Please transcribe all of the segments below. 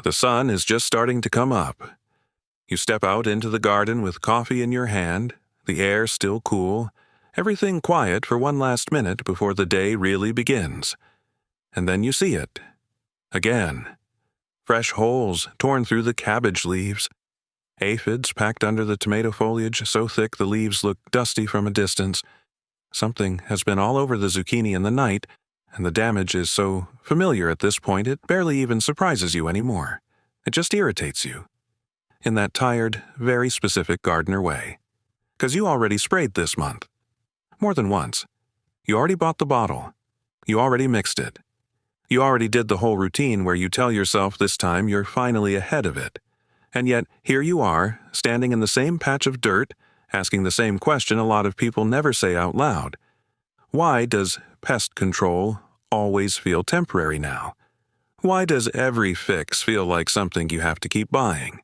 The sun is just starting to come up. You step out into the garden with coffee in your hand, the air still cool, everything quiet for one last minute before the day really begins. And then you see it. Again. Fresh holes torn through the cabbage leaves. Aphids packed under the tomato foliage so thick the leaves look dusty from a distance. Something has been all over the zucchini in the night, and the damage is so familiar at this point it barely even surprises you anymore. It just irritates you. In that tired, very specific gardener way. 'Cause you already sprayed this month. More than once. You already bought the bottle. You already mixed it. You already did the whole routine where you tell yourself this time you're finally ahead of it. And yet, here you are, standing in the same patch of dirt, asking the same question a lot of people never say out loud. Why does pest control always feel temporary now? Why does every fix feel like something you have to keep buying?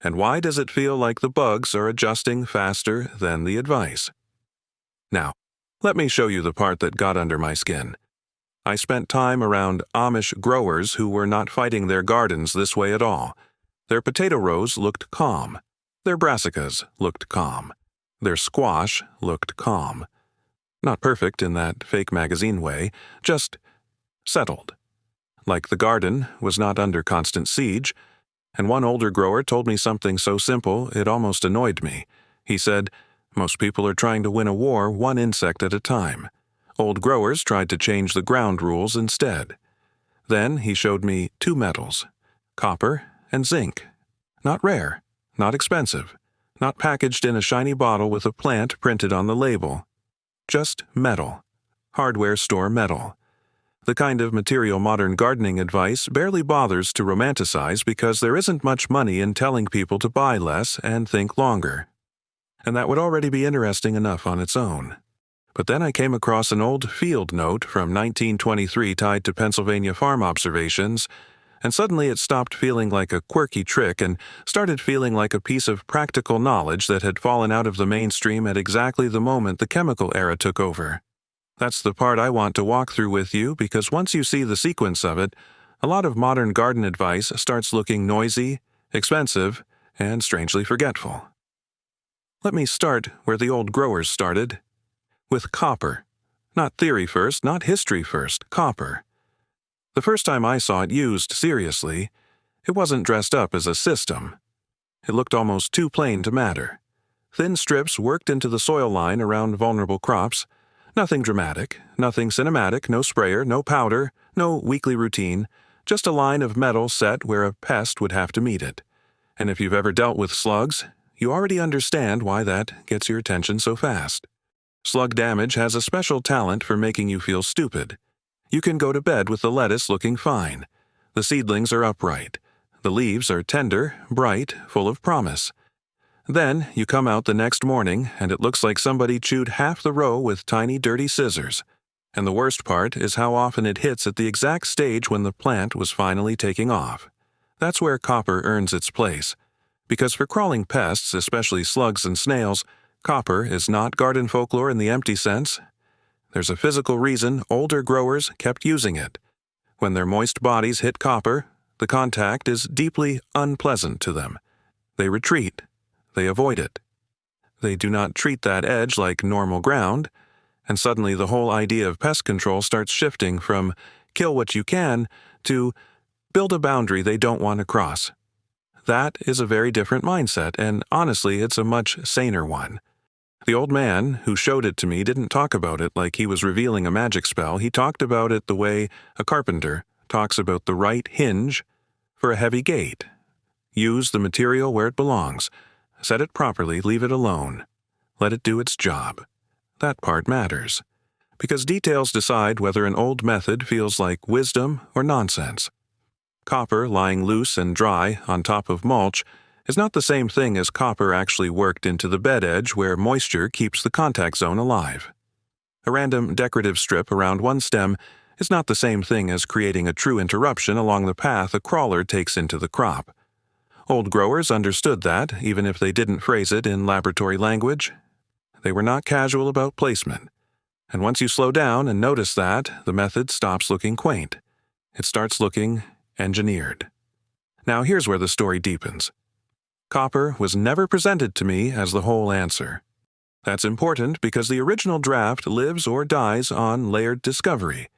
And why does it feel like the bugs are adjusting faster than the advice? Now, let me show you the part that got under my skin. I spent time around Amish growers who were not fighting their gardens this way at all. Their potato rows looked calm. Their brassicas looked calm. Their squash looked calm. Not perfect in that fake magazine way, just settled. Like the garden was not under constant siege, and one older grower told me something so simple it almost annoyed me. He said, "Most people are trying to win a war one insect at a time. Old growers tried to change the ground rules instead." Then he showed me two metals, copper and zinc. Not rare, not expensive, not packaged in a shiny bottle with a plant printed on the label. Just metal. Hardware store metal. The kind of material modern gardening advice barely bothers to romanticize because there isn't much money in telling people to buy less and think longer. And that would already be interesting enough on its own. But then I came across an old field note from 1923 tied to Pennsylvania farm observations, and suddenly it stopped feeling like a quirky trick and started feeling like a piece of practical knowledge that had fallen out of the mainstream at exactly the moment the chemical era took over. That's the part I want to walk through with you because once you see the sequence of it, a lot of modern garden advice starts looking noisy, expensive, and strangely forgetful. Let me start where the old growers started. With copper. Not theory first, not history first, copper. The first time I saw it used seriously, it wasn't dressed up as a system. It looked almost too plain to matter. Thin strips worked into the soil line around vulnerable crops. Nothing dramatic, nothing cinematic, no sprayer, no powder, no weekly routine, just a line of metal set where a pest would have to meet it. And if you've ever dealt with slugs, you already understand why that gets your attention so fast. Slug damage has a special talent for making you feel stupid. You can go to bed with the lettuce looking fine. The seedlings are upright. The leaves are tender, bright, full of promise. Then you come out the next morning and it looks like somebody chewed half the row with tiny dirty scissors. And the worst part is how often it hits at the exact stage when the plant was finally taking off. That's where copper earns its place. Because for crawling pests, especially slugs and snails, copper is not garden folklore in the empty sense. There's a physical reason older growers kept using it. When their moist bodies hit copper, the contact is deeply unpleasant to them. They retreat. They avoid it. They do not treat that edge like normal ground, and suddenly the whole idea of pest control starts shifting from kill what you can to build a boundary they don't want to cross. That is a very different mindset, and honestly, it's a much saner one. The old man who showed it to me didn't talk about it like he was revealing a magic spell. He talked about it the way a carpenter talks about the right hinge for a heavy gate. Use the material where it belongs. Set it properly, leave it alone. Let it do its job. That part matters. Because details decide whether an old method feels like wisdom or nonsense. Copper lying loose and dry on top of mulch is not the same thing as copper actually worked into the bed edge where moisture keeps the contact zone alive. A random decorative strip around one stem is not the same thing as creating a true interruption along the path a crawler takes into the crop. Old growers understood that, even if they didn't phrase it in laboratory language. They were not casual about placement. And once you slow down and notice that, the method stops looking quaint. It starts looking engineered. Now here's where the story deepens. Copper was never presented to me as the whole answer. That's important because the original draft lives or dies on layered discovery.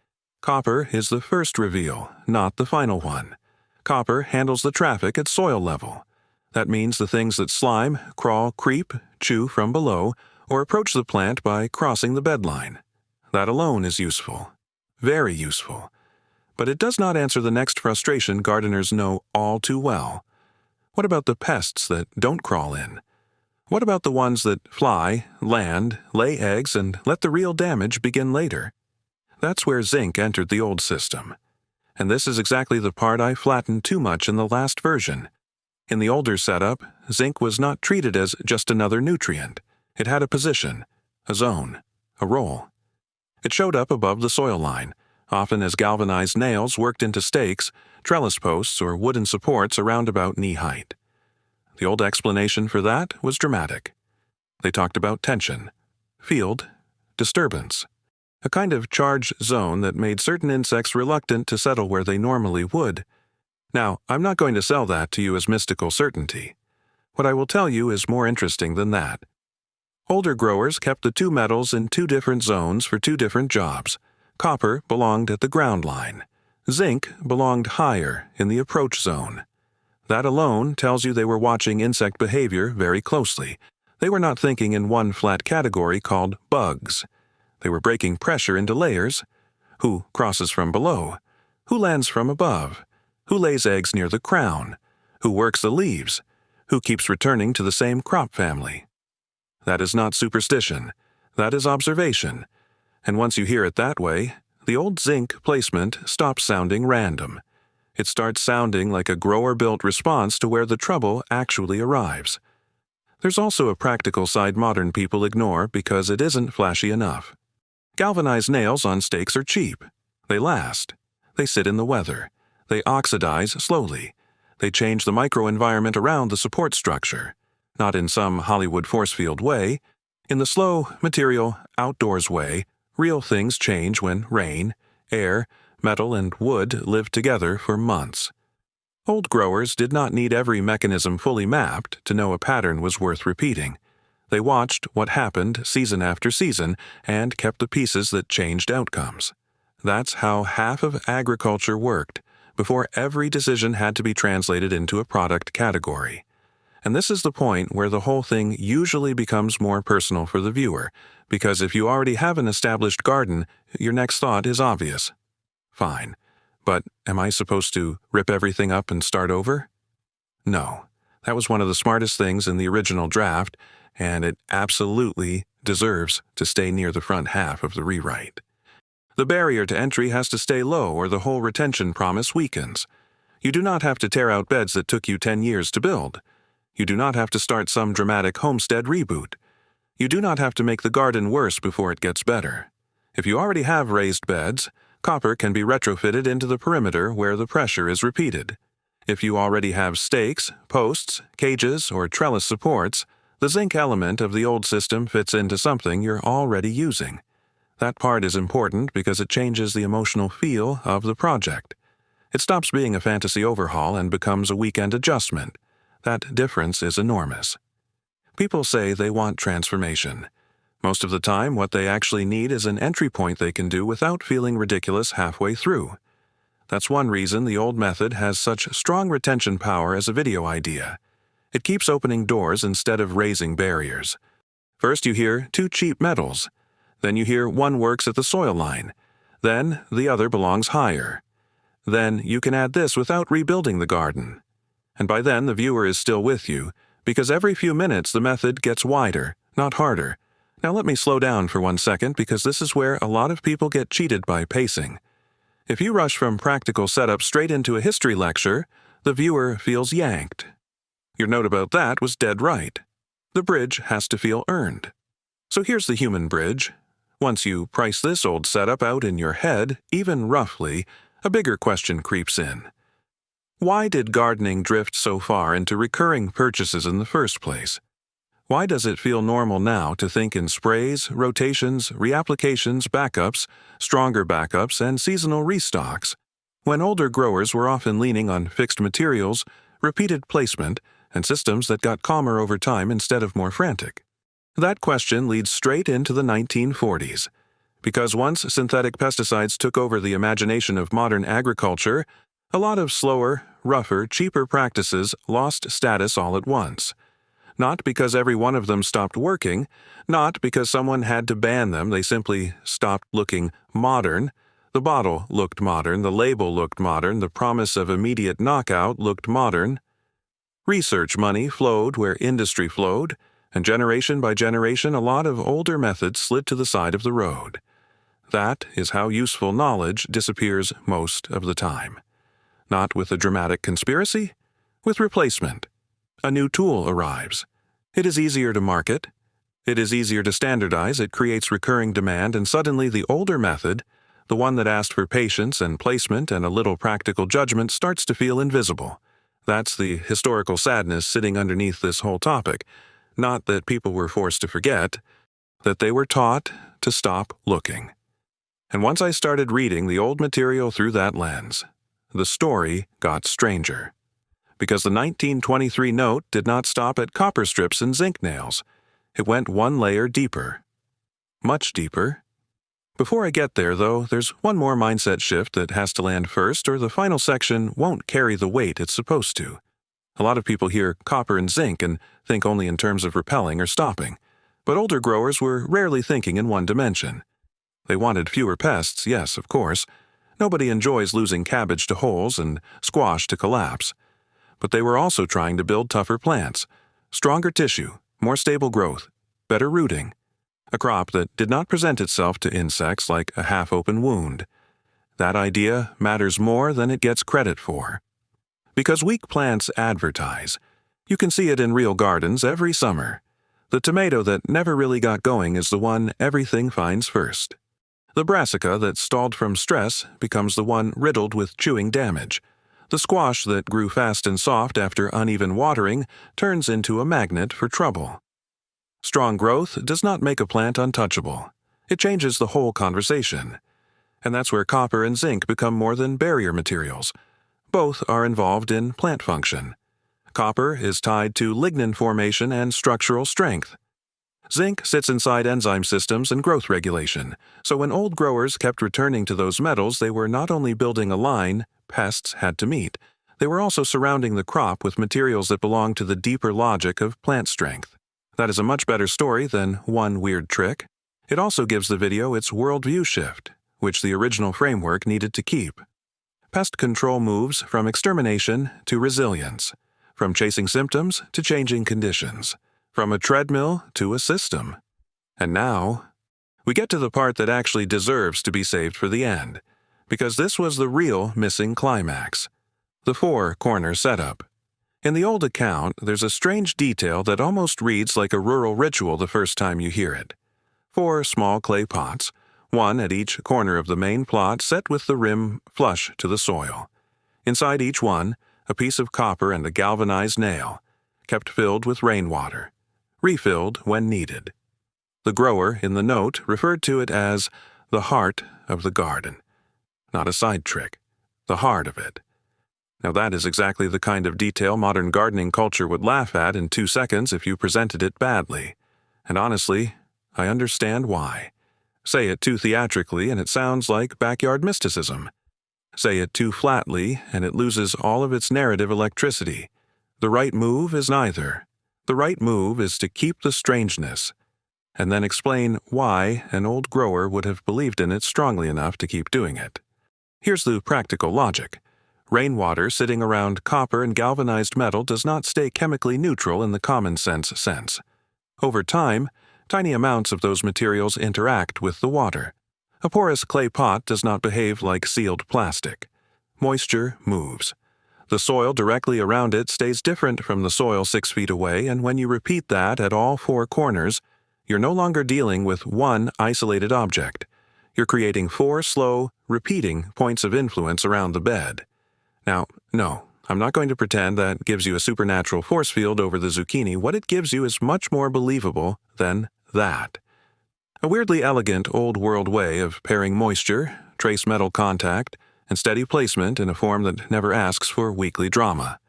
Copper is the first reveal, not the final one. Copper handles the traffic at soil level. That means the things that slime, crawl, creep, chew from below, or approach the plant by crossing the bedline. That alone is useful. Very useful. But it does not answer the next frustration gardeners know all too well. What about the pests that don't crawl in? What about the ones that fly, land, lay eggs, and let the real damage begin later? That's where zinc entered the old system. And this is exactly the part I flattened too much in the last version. In the older setup, zinc was not treated as just another nutrient. It had a position, a zone, a role. It showed up above the soil line, often as galvanized nails worked into stakes, trellis posts, or wooden supports around about knee height. The old explanation for that was dramatic. They talked about tension, field, disturbance, a kind of charged zone that made certain insects reluctant to settle where they normally would. Now, I'm not going to sell that to you as mystical certainty. What I will tell you is more interesting than that. Older growers kept the two metals in two different zones for two different jobs. Copper belonged at the ground line. Zinc belonged higher in the approach zone. That alone tells you they were watching insect behavior very closely. They were not thinking in one flat category called bugs. They were breaking pressure into layers. Who crosses from below? Who lands from above? Who lays eggs near the crown? Who works the leaves? Who keeps returning to the same crop family? That is not superstition. That is observation. And once you hear it that way, the old zinc placement stops sounding random. It starts sounding like a grower-built response to where the trouble actually arrives. There's also a practical side modern people ignore because it isn't flashy enough. Galvanized nails on stakes are cheap. They last. They sit in the weather. They oxidize slowly. They change the microenvironment around the support structure. Not in some Hollywood force field way. In the slow, material, outdoors way, real things change when rain, air, metal, and wood live together for months. Old growers did not need every mechanism fully mapped to know a pattern was worth repeating. They watched what happened season after season and kept the pieces that changed outcomes. That's how half of agriculture worked, before every decision had to be translated into a product category. And this is the point where the whole thing usually becomes more personal for the viewer, because if you already have an established garden, your next thought is obvious. Fine, but am I supposed to rip everything up and start over? No, that was one of the smartest things in the original draft, and it absolutely deserves to stay near the front half of the rewrite. The barrier to entry has to stay low or the whole retention promise weakens. You do not have to tear out beds that took you 10 years to build. You do not have to start some dramatic homestead reboot. You do not have to make the garden worse before it gets better. If you already have raised beds, copper can be retrofitted into the perimeter where the pressure is repeated. If you already have stakes, posts, cages, or trellis supports, the zinc element of the old system fits into something you're already using. That part is important because it changes the emotional feel of the project. It stops being a fantasy overhaul and becomes a weekend adjustment. That difference is enormous. People say they want transformation. Most of the time, what they actually need is an entry point they can do without feeling ridiculous halfway through. That's one reason the old method has such strong retention power as a video idea. It keeps opening doors instead of raising barriers. First you hear 2 cheap metals. Then you hear one works at the soil line. Then the other belongs higher. Then you can add this without rebuilding the garden. And by then the viewer is still with you, because every few minutes the method gets wider, not harder. Now let me slow down for 1 second because this is where a lot of people get cheated by pacing. If you rush from practical setup straight into a history lecture, the viewer feels yanked. Your note about that was dead right. The bridge has to feel earned. So here's the human bridge. Once you price this old setup out in your head, even roughly, a bigger question creeps in. Why did gardening drift so far into recurring purchases in the first place? Why does it feel normal now to think in sprays, rotations, reapplications, backups, stronger backups, and seasonal restocks? when older growers were often leaning on fixed materials, repeated placement, and systems that got calmer over time instead of more frantic. That question leads straight into the 1940s. Because once synthetic pesticides took over the imagination of modern agriculture, a lot of slower, rougher, cheaper practices lost status all at once. Not because every one of them stopped working, not because someone had to ban them, they simply stopped looking modern. The bottle looked modern, the label looked modern, the promise of immediate knockout looked modern. Research money flowed where industry flowed, and generation by generation a lot of older methods slid to the side of the road. That is how useful knowledge disappears most of the time. Not with a dramatic conspiracy, with replacement. A new tool arrives. It is easier to market. It is easier to standardize, it creates recurring demand, and suddenly the older method, the one that asked for patience and placement and a little practical judgment, starts to feel invisible. That's the historical sadness sitting underneath this whole topic. Not that people were forced to forget, that they were taught to stop looking. And once I started reading the old material through that lens, the story got stranger. Because the 1923 note did not stop at copper strips and zinc nails. It went one layer deeper. Much deeper. Before I get there, though, there's one more mindset shift that has to land first, or the final section won't carry the weight it's supposed to. A lot of people hear copper and zinc and think only in terms of repelling or stopping. But older growers were rarely thinking in one dimension. They wanted fewer pests, yes, of course. Nobody enjoys losing cabbage to holes and squash to collapse. But they were also trying to build tougher plants, stronger tissue, more stable growth, better rooting. A crop that did not present itself to insects like a half-open wound. That idea matters more than it gets credit for. Because weak plants advertise. You can see it in real gardens every summer. The tomato that never really got going is the one everything finds first. The brassica that stalled from stress becomes the one riddled with chewing damage. The squash that grew fast and soft after uneven watering turns into a magnet for trouble. Strong growth does not make a plant untouchable. It changes the whole conversation. And that's where copper and zinc become more than barrier materials. Both are involved in plant function. Copper is tied to lignin formation and structural strength. Zinc sits inside enzyme systems and growth regulation, so when old growers kept returning to those metals, they were not only building a line pests had to meet, they were also surrounding the crop with materials that belong to the deeper logic of plant strength. That is a much better story than one weird trick. It also gives the video its worldview shift, which the original framework needed to keep. Pest control moves from extermination to resilience, from chasing symptoms to changing conditions, from a treadmill to a system. And now, we get to the part that actually deserves to be saved for the end, because this was the real missing climax. The four-corner setup. In the old account, there's a strange detail that almost reads like a rural ritual the first time you hear it. 4 small clay pots, one at each corner of the main plot set with the rim flush to the soil. Inside each one, a piece of copper and a galvanized nail, kept filled with rainwater, refilled when needed. The grower in the note referred to it as the heart of the garden. Not a side trick, the heart of it. Now that is exactly the kind of detail modern gardening culture would laugh at in 2 seconds if you presented it badly. And honestly, I understand why. Say it too theatrically and it sounds like backyard mysticism. Say it too flatly and it loses all of its narrative electricity. The right move is neither. The right move is to keep the strangeness, and then explain why an old grower would have believed in it strongly enough to keep doing it. Here's the practical logic. Rainwater sitting around copper and galvanized metal does not stay chemically neutral in the common sense. Over time, tiny amounts of those materials interact with the water. A porous clay pot does not behave like sealed plastic. Moisture moves. The soil directly around it stays different from the soil 6 feet away, and when you repeat that at all 4 corners, you're no longer dealing with one isolated object. You're creating 4 slow, repeating points of influence around the bed. Now, no, I'm not going to pretend that gives you a supernatural force field over the zucchini. What it gives you is much more believable than that. A weirdly elegant old-world way of pairing moisture, trace metal contact, and steady placement in a form that never asks for weekly drama.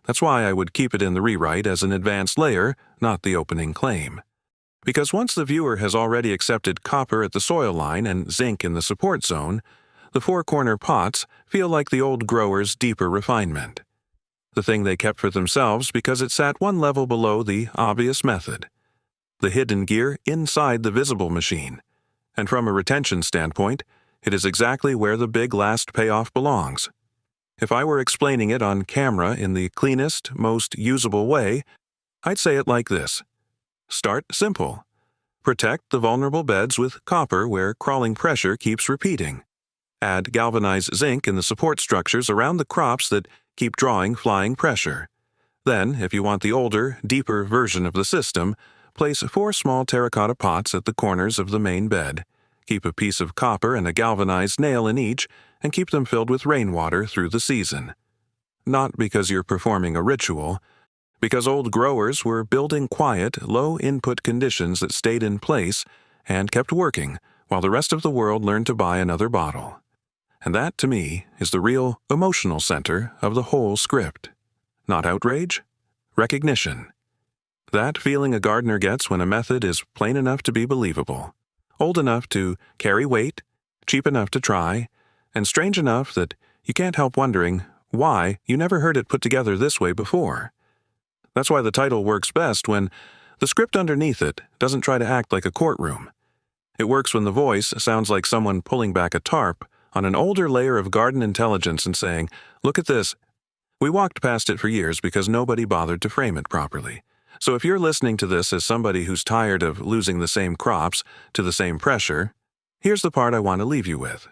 That's why I would keep it in the rewrite as an advanced layer, not the opening claim. Because once the viewer has already accepted copper at the soil line and zinc in the support zone, the four-corner pots feel like the old grower's deeper refinement. The thing they kept for themselves because it sat one level below the obvious method. The hidden gear inside the visible machine. And from a retention standpoint, it is exactly where the big last payoff belongs. If I were explaining it on camera in the cleanest, most usable way, I'd say it like this. Start simple. Protect the vulnerable beds with copper where crawling pressure keeps repeating. Add galvanized zinc in the support structures around the crops that keep drawing flying pressure. Then, if you want the older, deeper version of the system, place 4 small terracotta pots at the corners of the main bed. Keep a piece of copper and a galvanized nail in each, and keep them filled with rainwater through the season. Not because you're performing a ritual, because old growers were building quiet, low-input conditions that stayed in place and kept working while the rest of the world learned to buy another bottle. And that, to me, is the real emotional center of the whole script. Not outrage, recognition. That feeling a gardener gets when a method is plain enough to be believable, old enough to carry weight, cheap enough to try, and strange enough that you can't help wondering why you never heard it put together this way before. That's why the title works best when the script underneath it doesn't try to act like a courtroom. It works when the voice sounds like someone pulling back a tarp on an older layer of garden intelligence and saying, "Look at this. We walked past it for years because nobody bothered to frame it properly. So if you're listening to this as somebody who's tired of losing the same crops to the same pressure, here's the part I want to leave you with.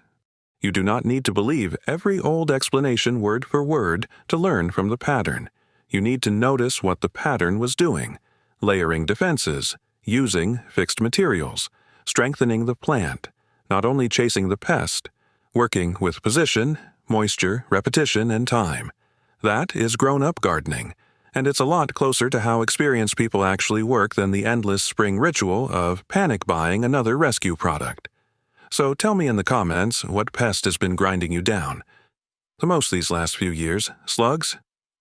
You do not need to believe every old explanation word for word to learn from the pattern. You need to notice what the pattern was doing, layering defenses, using fixed materials, strengthening the plant, not only chasing the pest, working with position, moisture, repetition, and time. That is grown-up gardening, and it's a lot closer to how experienced people actually work than the endless spring ritual of panic buying another rescue product. So tell me in the comments what pest has been grinding you down. The most these last few years, slugs,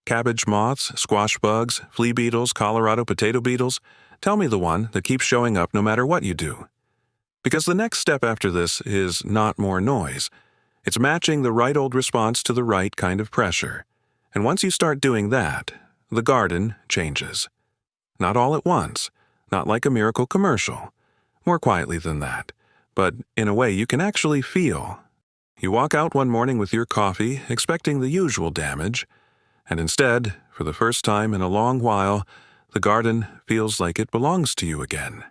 cabbage moths, squash bugs, flea beetles, Colorado potato beetles. Tell me the one that keeps showing up no matter what you do. Because the next step after this is not more noise. It's matching the right old response to the right kind of pressure. And once you start doing that, the garden changes. Not all at once, not like a miracle commercial. More quietly than that, but in a way you can actually feel. You walk out one morning with your coffee, expecting the usual damage, and instead, for the first time in a long while, the garden feels like it belongs to you again.